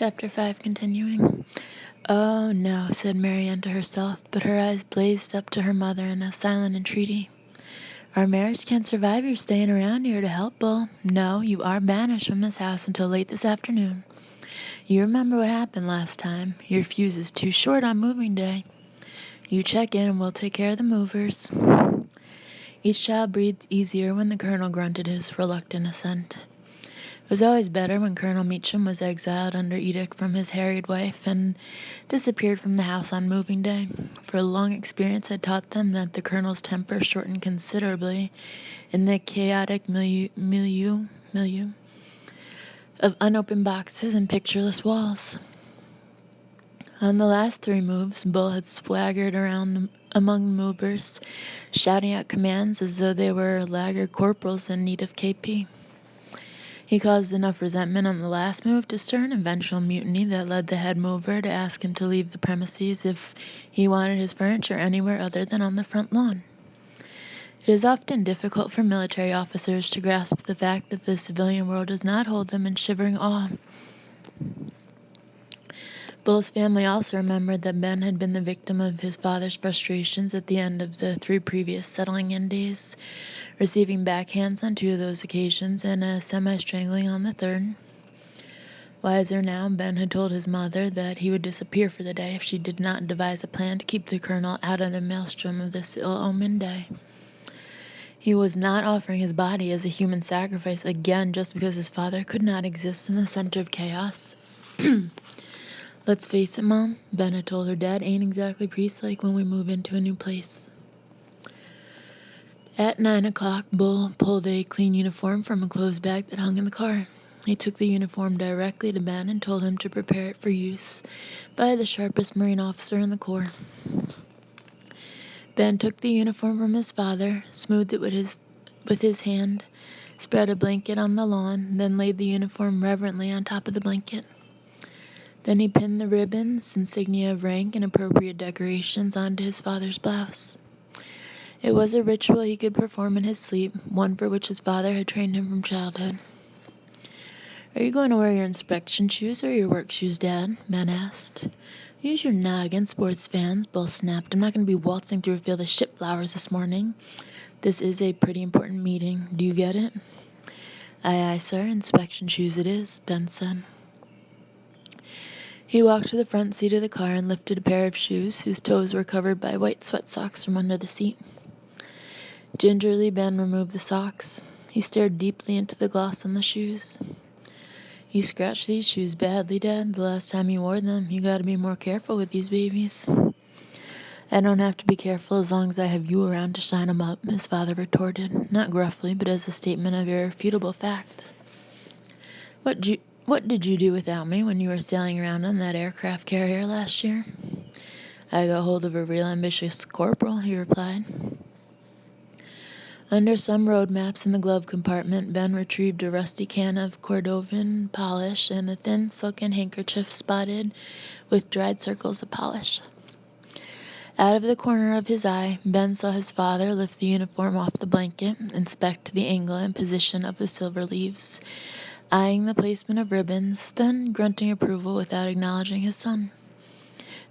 Chapter 5 continuing. "Oh, no," said Marianne to herself, but her eyes blazed up to her mother in a silent entreaty. "Our marriage can't survive your staying around here to help Bull. No, you are banished from this house until late this afternoon. You remember what happened last time. Your fuse is too short on moving day. You check in and we'll take care of the movers." Each child breathed easier when the colonel grunted his reluctant assent. It was always better when Colonel Meacham was exiled under edict from his harried wife and disappeared from the house on moving day, for a long experience had taught them that the colonel's temper shortened considerably in the chaotic milieu of unopened boxes and pictureless walls. On the last 3 moves, Bull had swaggered around among the movers, shouting out commands as though they were laggard corporals in need of KP. He caused enough resentment on the last move to stir an eventual mutiny that led the head mover to ask him to leave the premises if he wanted his furniture anywhere other than on the front lawn. It is often difficult for military officers to grasp the fact that the civilian world does not hold them in shivering awe. Bull's family also remembered that Ben had been the victim of his father's frustrations at the end of the 3 previous settling-in days, receiving backhands on 2 of those occasions and a semi-strangling on the 3rd. Wiser now, Ben had told his mother that he would disappear for the day if she did not devise a plan to keep the colonel out of the maelstrom of this ill-omened day. He was not offering his body as a human sacrifice again just because his father could not exist in the center of chaos. "Let's face it, Mom," Ben had told her, "Dad ain't exactly priest-like when we move into a new place." At 9 o'clock, Bull pulled a clean uniform from a clothes bag that hung in the car. He took the uniform directly to Ben and told him to prepare it for use by the sharpest Marine officer in the Corps. Ben took the uniform from his father, smoothed it with his hand, spread a blanket on the lawn, then laid the uniform reverently on top of the blanket. Then he pinned the ribbons, insignia of rank, and appropriate decorations onto his father's blouse. It was a ritual he could perform in his sleep, one for which his father had trained him from childhood. "Are you going to wear your inspection shoes or your work shoes, Dad?" Ben asked. "Use your noggin, sports fans," Bull snapped. "I'm not going to be waltzing through a field of ship flowers this morning. This is a pretty important meeting. Do you get it?" "Aye, aye, sir. Inspection shoes it is," Ben said. He walked to the front seat of the car and lifted a pair of shoes whose toes were covered by white sweat socks from under the seat. Gingerly, Ben removed the socks. He stared deeply into the gloss on the shoes. "You scratched these shoes badly, Dad, the last time you wore them. You gotta be more careful with these babies." "I don't have to be careful as long as I have you around to shine 'em up," his father retorted, not gruffly, but as a statement of irrefutable fact. What did you do without me when you were sailing around on that aircraft carrier last year?" "I got hold of a real ambitious corporal," he replied. Under some road maps in the glove compartment, Ben retrieved a rusty can of Cordovan polish and a thin silken handkerchief spotted with dried circles of polish. Out of the corner of his eye, Ben saw his father lift the uniform off the blanket, inspect the angle and position of the silver leaves, eyeing the placement of ribbons, then grunting approval without acknowledging his son.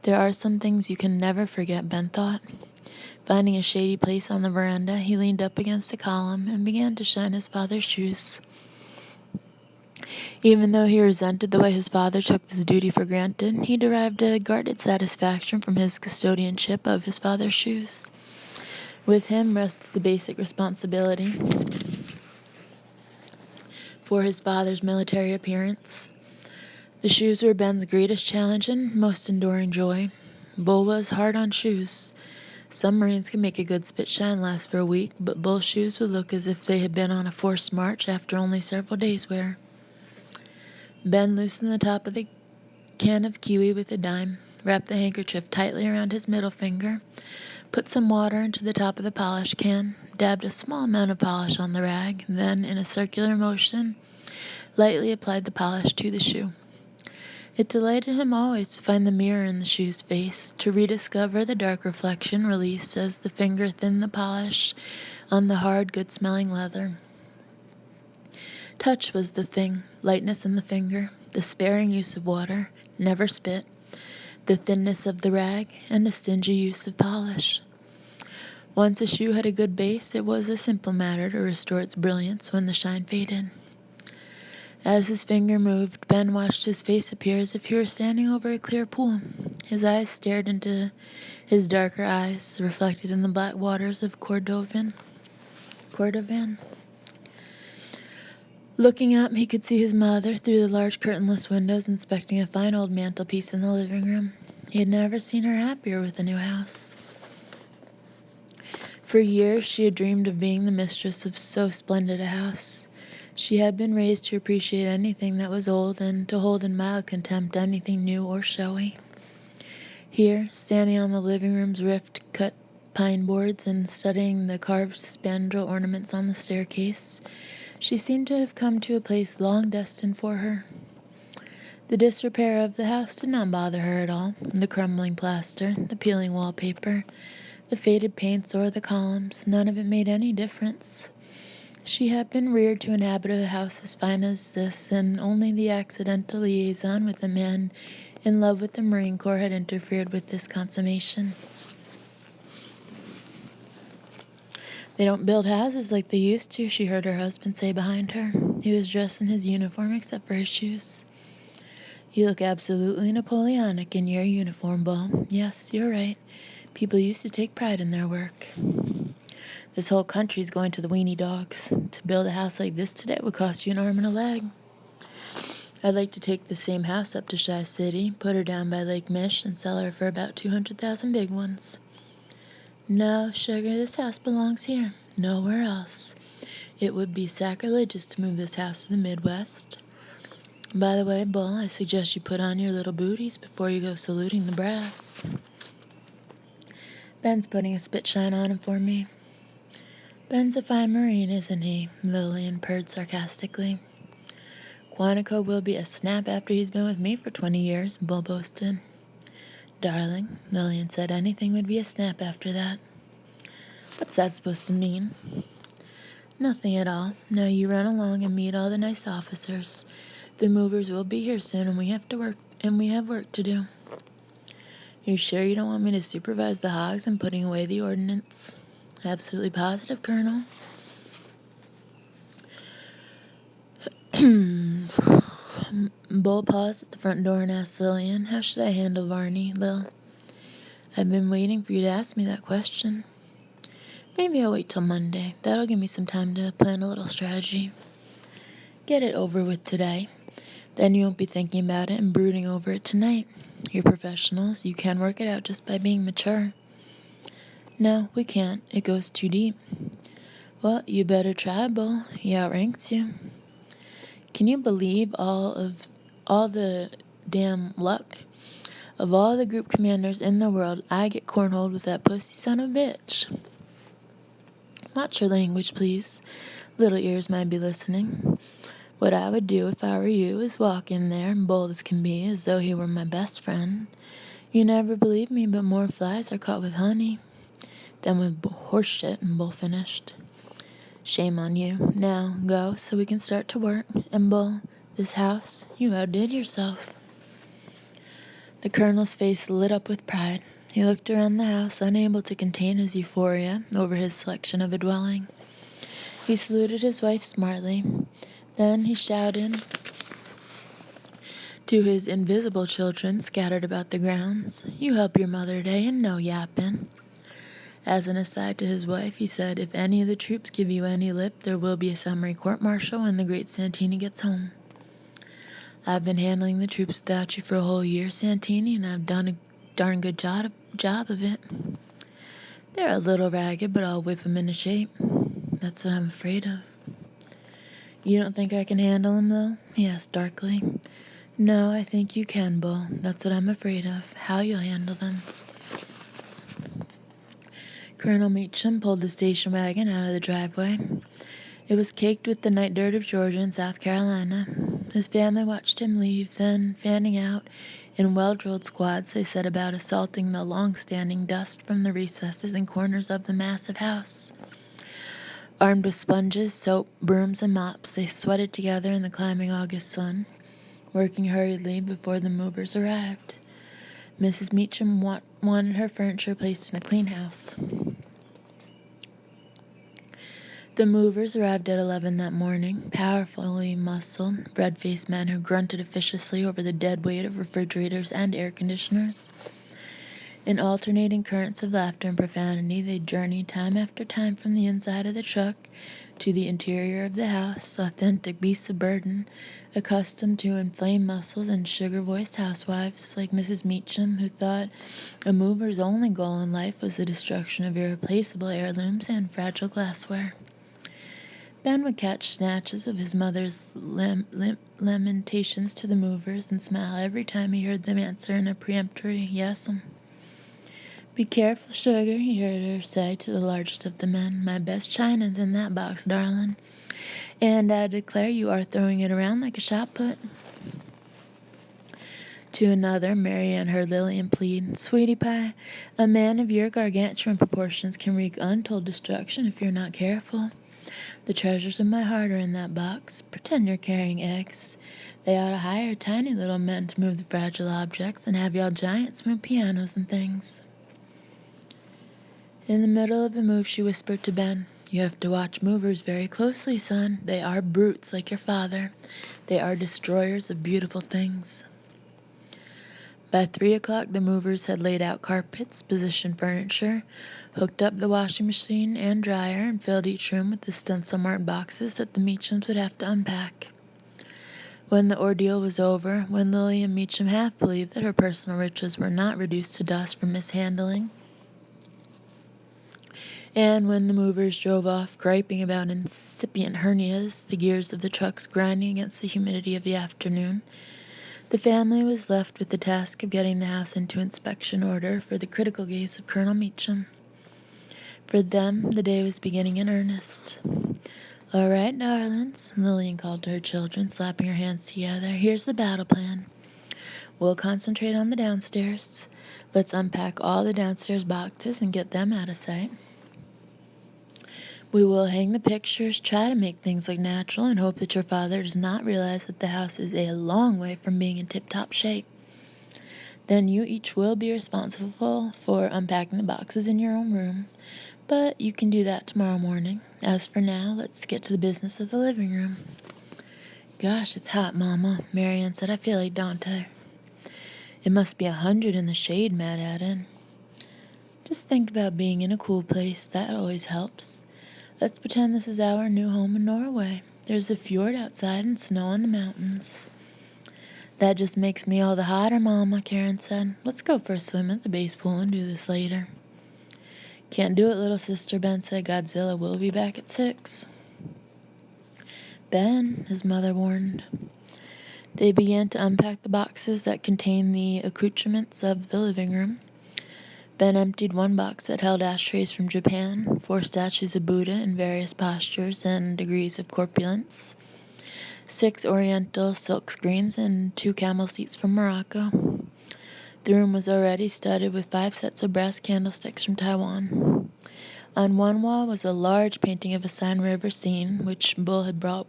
There are some things you can never forget, Ben thought. Finding a shady place on the veranda, he leaned up against a column and began to shine his father's shoes. Even though he resented the way his father took this duty for granted, he derived a guarded satisfaction from his custodianship of his father's shoes. With him rested the basic responsibility for his father's military appearance. The shoes were Ben's greatest challenge and most enduring joy. Bull was hard on shoes. Some Marines can make a good spit shine last for a week, but Bull's shoes would look as if they had been on a forced march after only several days' wear. Ben loosened the top of the can of kiwi with a dime, wrapped the handkerchief tightly around his middle finger, put some water into the top of the polish can, dabbed a small amount of polish on the rag, then, in a circular motion, lightly applied the polish to the shoe. It delighted him always to find the mirror in the shoe's face, to rediscover the dark reflection released as the finger thinned the polish on the hard, good-smelling leather. Touch was the thing, lightness in the finger. the sparing use of water, never spit, the thinness of the rag, and a stingy use of polish. Once a shoe had a good base, it was a simple matter to restore its brilliance when the shine faded. As his finger moved, Ben watched his face appear as if he were standing over a clear pool. His eyes stared into his darker eyes, reflected in the black waters of Cordovan. Looking up, he could see his mother through the large curtainless windows inspecting a fine old mantelpiece in the living room. He had never seen her happier with the new house. For years she had dreamed of being the mistress of so splendid a house. She had been raised to appreciate anything that was old and to hold in mild contempt anything new or showy. Here, standing on the living room's rift-cut pine boards and studying the carved spandrel ornaments on the staircase, she seemed to have come to a place long destined for her. The disrepair of the house did not bother her at all. The crumbling plaster, the peeling wallpaper, the faded paints or the columns, none of it made any difference. She had been reared to inhabit a house as fine as this, and only the accidental liaison with a man in love with the Marine Corps had interfered with this consummation. "They don't build houses like they used to," she heard her husband say behind her. He was dressed in his uniform except for his shoes. "You look absolutely Napoleonic in your uniform, Bull. Yes, you're right. People used to take pride in their work. This whole country's going to the weenie dogs. To build a house like this today would cost you an arm and a leg. I'd like to take the same house up to Chi City, put her down by Lake Mish, and sell her for about 200,000 big ones." "No, sugar, this house belongs here. Nowhere else. It would be sacrilegious to move this house to the Midwest. By the way, Bull, I suggest you put on your little booties before you go saluting the brass." "Ben's putting a spit shine on him for me." "Ben's a fine Marine, isn't he?" Lillian purred sarcastically. "Quantico will be a snap after he's been with me for 20 years, Bull boasted. "Darling," Lillian said, "anything would be a snap after that." "What's that supposed to mean?" "Nothing at all. Now you run along and meet all the nice officers. The movers will be here soon, and we have work to do." "You sure you don't want me to supervise the hogs in putting away the ordnance?" "Absolutely positive, Colonel." Bull paused at the front door and asked Lillian, "How should I handle Varney, Lil?" "I've been waiting for you to ask me that question." "Maybe I'll wait till Monday. That'll give me some time to plan a little strategy." "Get it over with today. Then you won't be thinking about it and brooding over it tonight. You're professionals. You can work it out just by being mature." "No, we can't. It goes too deep." "Well, you better try, Bull. He outranks you." "Can you believe all the damn luck? Of all the group commanders in the world, I get cornholed with that pussy son of a bitch." "Watch your language, please. Little ears might be listening. What I would do if I were you is walk in there, bold as can be, as though he were my best friend. You never believe me, but more flies are caught with honey than with horse shit," and Bull finished. "Shame on you. Now, go, so we can start to work. And Bull, this house, you outdid yourself." The Colonel's face lit up with pride. He looked around the house, unable to contain his euphoria over his selection of a dwelling. He saluted his wife smartly. Then he shouted to his invisible children scattered about the grounds, "You help your mother today and no yappin'." As an aside to his wife, he said, "If any of the troops give you any lip, there will be a summary court-martial when the great Santini gets home." "I've been handling the troops without you for a whole year, Santini, and I've done a darn good job of it." "They're a little ragged, but I'll whip 'em into shape." "That's what I'm afraid of." "You don't think I can handle 'em, though?" he asked darkly. "No, I think you can, Bull. That's what I'm afraid of, how you'll handle them." Colonel Meacham pulled the station wagon out of the driveway. It was caked with the night dirt of Georgia and South Carolina. His family watched him leave, then, fanning out in well-drilled squads, they set about assaulting the long-standing dust from the recesses and corners of the massive house. Armed with sponges, soap, brooms, and mops, they sweated together in the climbing August sun. working hurriedly before the movers arrived. Mrs. Meacham wanted her furniture placed in a clean house. The movers arrived at 11 that morning, powerfully muscled, red-faced men who grunted officiously over the dead weight of refrigerators and air conditioners. In alternating currents of laughter and profanity, they journeyed time after time from the inside of the truck to the interior of the house, authentic beasts of burden, accustomed to inflamed muscles and sugar-voiced housewives like Mrs. Meacham, who thought a mover's only goal in life was the destruction of irreplaceable heirlooms and fragile glassware. Ben would catch snatches of his mother's lamentations to the movers and smile every time he heard them answer in a peremptory yes'm. "Be careful, sugar," he heard her say to the largest of the men. "My best china's in that box, darling, and I declare you are throwing it around like a shot put." To another, Marianne heard Lillian plead, "Sweetie pie, a man of your gargantuan proportions can wreak untold destruction if you're not careful. The treasures of my heart are in that box. Pretend you're carrying eggs. They ought to hire tiny little men to move the fragile objects and have y'all giants move pianos and things." In the middle of the move, she whispered to Ben, "You have to watch movers very closely, son. They are brutes like your father. They are destroyers of beautiful things." By 3 o'clock, the movers had laid out carpets, positioned furniture, hooked up the washing machine and dryer, and filled each room with the stencil-marked boxes that the Meachams would have to unpack. When the ordeal was over, when Lillian Meacham half believed that her personal riches were not reduced to dust from mishandling, and when the movers drove off griping about incipient hernias, the gears of the trucks grinding against the humidity of the afternoon, the family was left with the task of getting the house into inspection order for the critical gaze of Colonel Meacham. For them, the day was beginning in earnest. "All right, darlings," Lillian called to her children, slapping her hands together. "Here's the battle plan. We'll concentrate on the downstairs. Let's unpack all the downstairs boxes and get them out of sight. We will hang the pictures, try to make things look natural, and hope that your father does not realize that the house is a long way from being in tip-top shape. Then you each will be responsible for unpacking the boxes in your own room, but you can do that tomorrow morning. As for now, let's get to the business of the living room." "Gosh, it's hot, Mama," Marianne said. "I feel like Dante." "It must be 100 in the shade," Matt added. "Just think about being in a cool place. That always helps. Let's pretend this is our new home in Norway. There's a fjord outside and snow on the mountains." "That just makes me all the hotter, Mama," Karen said. "Let's go for a swim at the base pool and do this later." "Can't do it, little sister," Ben said. "Godzilla will be back at 6. "Ben," his mother warned. They began to unpack the boxes that contained the accoutrements of the living room. Ben emptied one box that held ashtrays from Japan, 4 statues of Buddha in various postures and degrees of corpulence, 6 oriental silk screens, and 2 camel seats from Morocco. The room was already studded with 5 sets of brass candlesticks from Taiwan. On one wall was a large painting of a Seine River scene, which Bull had bought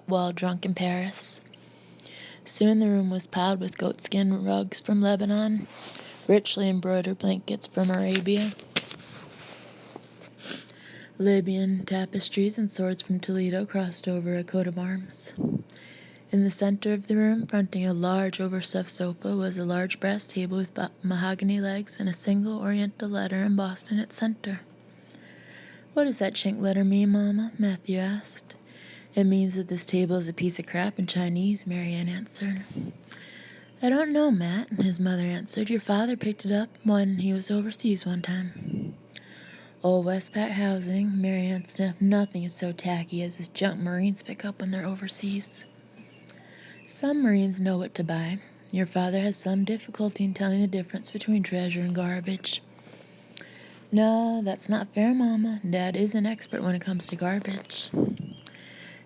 while drunk in Paris. Soon the room was piled with goatskin rugs from Lebanon, richly embroidered blankets from Arabia, Libyan tapestries, and swords from Toledo crossed over a coat of arms. In the center of the room, fronting a large overstuffed sofa, was a large brass table with mahogany legs and a single oriental letter embossed in its center. "What does that chink letter mean, Mama?" Matthew asked. "It means that this table is a piece of crap in Chinese," Marianne answered. "I don't know, Matt," his mother answered. "Your father picked it up when he was overseas one time." "Old Westpac housing," Marianne sniffed. "Nothing is so tacky as this junk Marines pick up when they're overseas." "Some Marines know what to buy. Your father has some difficulty in telling the difference between treasure and garbage." "No, that's not fair, Mama. Dad is an expert when it comes to garbage."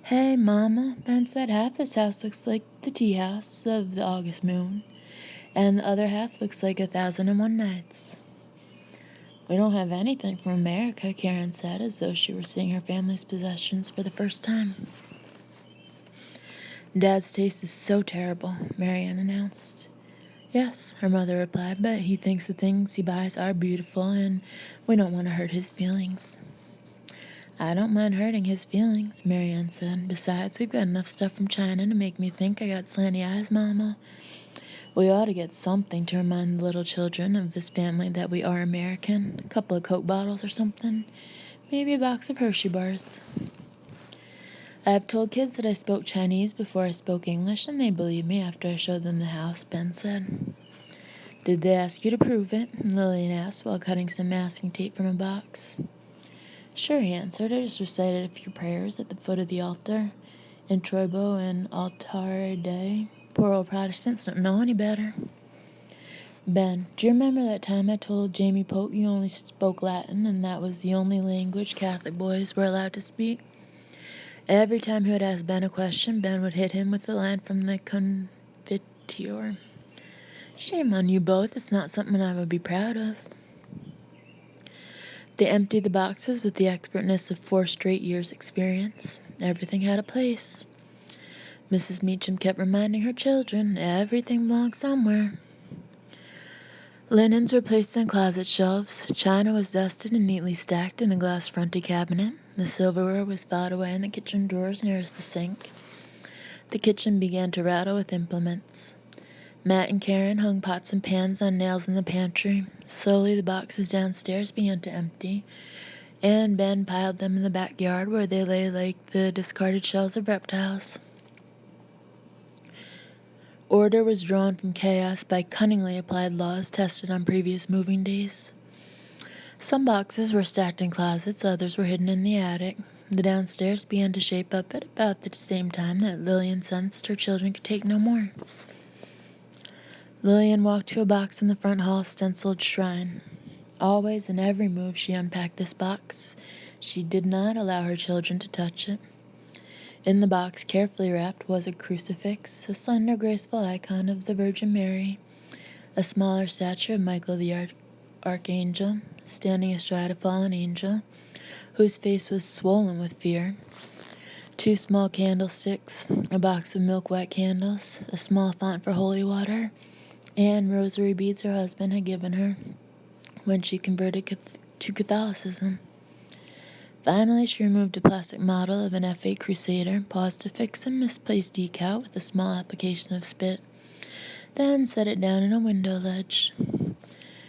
"Hey, Mama," Ben said, "half this house looks like the tea house of the August moon, and the other half looks like 1001 Nights." "We don't have anything from America," Karen said, as though she were seeing her family's possessions for the first time. Dad's taste is so terrible, Marianne announced. Yes, her mother replied, but he thinks the things he buys are beautiful, and we don't want to hurt his feelings. I don't mind hurting his feelings, Marianne said. Besides, we've got enough stuff from China to make me think I got slanty eyes, Mama. We ought to get something to remind the little children of this family that we are American. A couple of Coke bottles or something. Maybe a box of Hershey bars. I've told kids that I spoke Chinese before I spoke English, and they believe me after I showed them the house, Ben said. Did they ask you to prove it? Lillian asked while cutting some masking tape from a box. Sure, he answered. I just recited a few prayers at the foot of the altar. In Troibo and Altare Dei. Poor old Protestants don't know any better. Ben, do you remember that time I told Jamie Polk you only spoke Latin and that was the only language Catholic boys were allowed to speak? Every time he would ask Ben a question, Ben would hit him with a line from the Confiteor. Shame on you both. It's not something I would be proud of. They emptied the boxes with the expertness of 4 straight years' experience. Everything had a place. Mrs. Meacham kept reminding her children, everything belongs somewhere. Linens were placed on closet shelves. China was dusted and neatly stacked in a glass-fronted cabinet. The silverware was filed away in the kitchen drawers nearest the sink. The kitchen began to rattle with implements. Matt and Karen hung pots and pans on nails in the pantry. Slowly the boxes downstairs began to empty, and Ben piled them in the backyard where they lay like the discarded shells of reptiles. Order was drawn from chaos by cunningly applied laws tested on previous moving days. Some boxes were stacked in closets, others were hidden in the attic. The downstairs began to shape up at about the same time that Lillian sensed her children could take no more. Lillian walked to a box in the front hall stenciled Shrine. Always in every move she unpacked this box. She did not allow her children to touch it. In the box, carefully wrapped, was a crucifix, a slender, graceful icon of the Virgin Mary, a smaller statue of Michael the Archangel, standing astride a fallen angel, whose face was swollen with fear, 2 small candlesticks, a box of milk-white candles, a small font for holy water, and rosary beads her husband had given her when she converted to Catholicism. Finally, she removed a plastic model of an F8 Crusader, paused to fix a misplaced decal with a small application of spit, then set it down in a window ledge.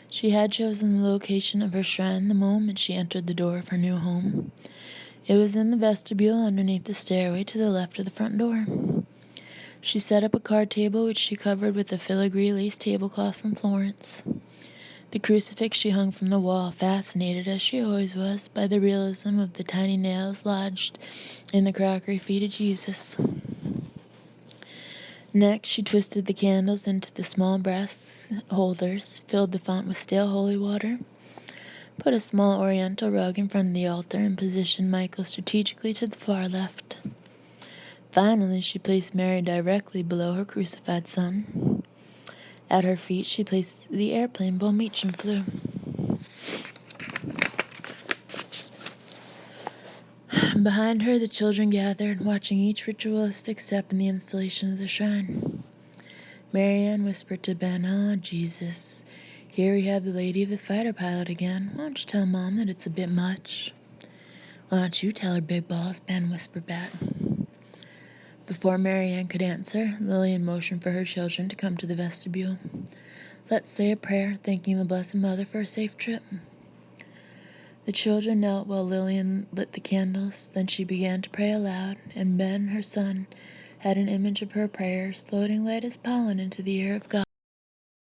She had chosen the location of her shrine the moment she entered the door of her new home. It was in the vestibule underneath the stairway to the left of the front door. She set up a card table which she covered with a filigree lace tablecloth from Florence. The crucifix she hung from the wall, fascinated, as she always was, by the realism of the tiny nails lodged in the crockery feet of Jesus. Next, she twisted the candles into the small brass holders, filled the font with stale holy water, put a small oriental rug in front of the altar, and positioned Michael strategically to the far left. Finally, she placed Mary directly below her crucified son. At her feet, she placed the airplane Bo Meacham flew. Behind her, the children gathered, watching each ritualistic step in the installation of the shrine. Marianne whispered to Ben, "Oh, Jesus, here we have the lady of the fighter pilot again. Why don't you tell Mom that it's a bit much?" "Why don't you tell her, big balls?" Ben whispered back. Before Marianne could answer, Lillian motioned for her children to come to the vestibule. "Let's say a prayer, thanking the Blessed Mother for a safe trip." The children knelt while Lillian lit the candles. Then she began to pray aloud, and Ben, her son, had an image of her prayers floating light as pollen into the ear of God.